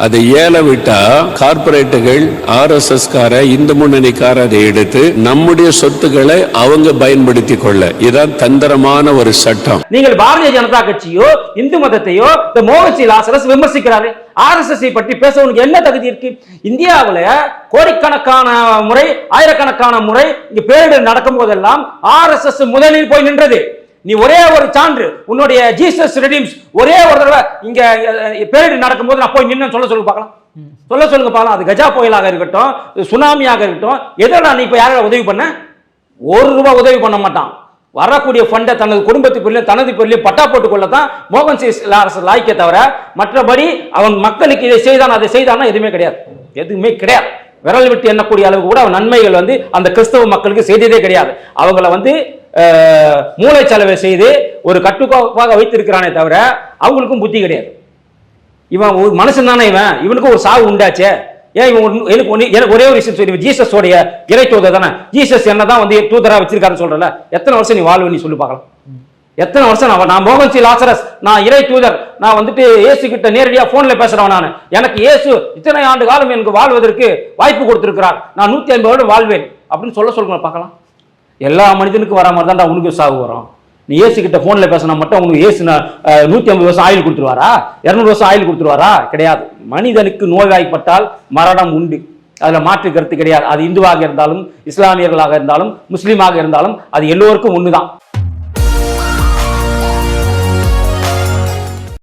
அதை ஏல விட்டா கார்பரேட்டுகள் RSS கார இந்து முன்னணிக்கார அதை எடுத்து நம்முடைய சொத்துக்களை அவங்க பயன்படுத்தி கொள்ள இதான் தந்திரமான ஒரு சட்டம். நீங்கள் பாரதிய ஜனதா கட்சியோ இந்து மதத்தையோ இந்த மோகன் சி லாசரஸ் விமர்சிக்கிறாரு. RSS பற்றி பேசவனுக்கு என்ன தகுதி இருக்கு? இந்தியாவில் கோடிக்கணக்கான முறை ஆயிரக்கணக்கான முறை இங்க பேரிடர் நடக்கும் போதெல்லாம் RSS முதலில் போய் நின்றது. நீ ஒரே ஒரு சான்று உன்னுடைய ஜீசஸ் ரெடீம்ஸ் ஒரே ஒரு தடவை இங்க பேரிடர் நடக்கும்போது நான் போய் நின்னு சொல்ல பார்க்கலாம். சொல்லுங்க பார்க்கலாம். அது கஜா புயலாக இருக்கட்டும், சுனாமியாக இருக்கட்டும், எதோட நீ இப்ப யாராவது உதவி பண்ண? ₹1 உதவி பண்ண மாட்டான். வரக்கூடிய ஃபண்டை தனது குடும்பத்து பேர்லையும் தனது பேர்லையும் பட்டா போட்டுக் கொள்ளத்தான் மோகன் சி லாசரஸ் லாய்க்கே தவிர மற்றபடி அவன் மக்களுக்கு இதை செய்தான் அதை செய்தான்னா எதுவுமே கிடையாது. எதுவுமே கிடையாது. விரல் விட்டு எண்ணக்கூடிய அளவுக்கு கூட அவன் நன்மைகள் அந்த கிறிஸ்தவ மக்களுக்கு செய்ததே கிடையாது. அவங்கள மூளைச்சலவை செய்து ஒரு கட்டுக்கோப்பாக வைத்திருக்கிறானே தவிர அவங்களுக்கும் புத்தி கிடையாது. இவன் ஒரு மனுஷன் தானே, இவனுக்கும் ஒரு சாவு உண்டாச்சே. ஏன் எனக்கு ஒரே ஒரு விஷயம் சொல்லி, ஜீசஸ் உடைய இறை தூதர் தானே, ஜீசஸ் என்னதான் தூதரா வச்சிருக்காருன்னு சொல்றல, எத்தனை வருஷம் நீ வாழ்வு நீ சொல்லி பார்க்கலாம். எத்தனை வருஷம் நான் மோகன் சி லாசரஸ், நான் இறை தூதர், நான் இயேசு கிட்ட நேரடியா போன்ல பேசுறவன். நான் எனக்கு இயேசு இத்தனை ஆண்டு காலம் எனக்கு வாழ்வதற்கு வாய்ப்பு கொடுத்திருக்கிறார், நான் 150 வருடம் வாழ்வேன் அப்படின்னு சொல்லுங்க பார்க்கலாம். எல்லா மனிதனுக்கும் வர மாதிரி தான் உனக்கு சாவு வரும். நீ இயேசு கிட்ட போன்ல பேசினா மட்டும் உனக்கு இயேசு 150 வருஷம் ஆயுள் கொடுத்துருவாரா, 200 வருஷம் ஆயுள் கொடுத்துருவாரா? கிடையாது. மனிதனுக்கு நோய்வாய்ப்பட்டால் மரணம் உண்டு, அதுல மாற்று கருத்து கிடையாது. அது இந்துவாக இருந்தாலும் இஸ்லாமியர்களாக இருந்தாலும் முஸ்லீமாக இருந்தாலும் அது எல்லோருக்கும் ஒண்ணுதான்.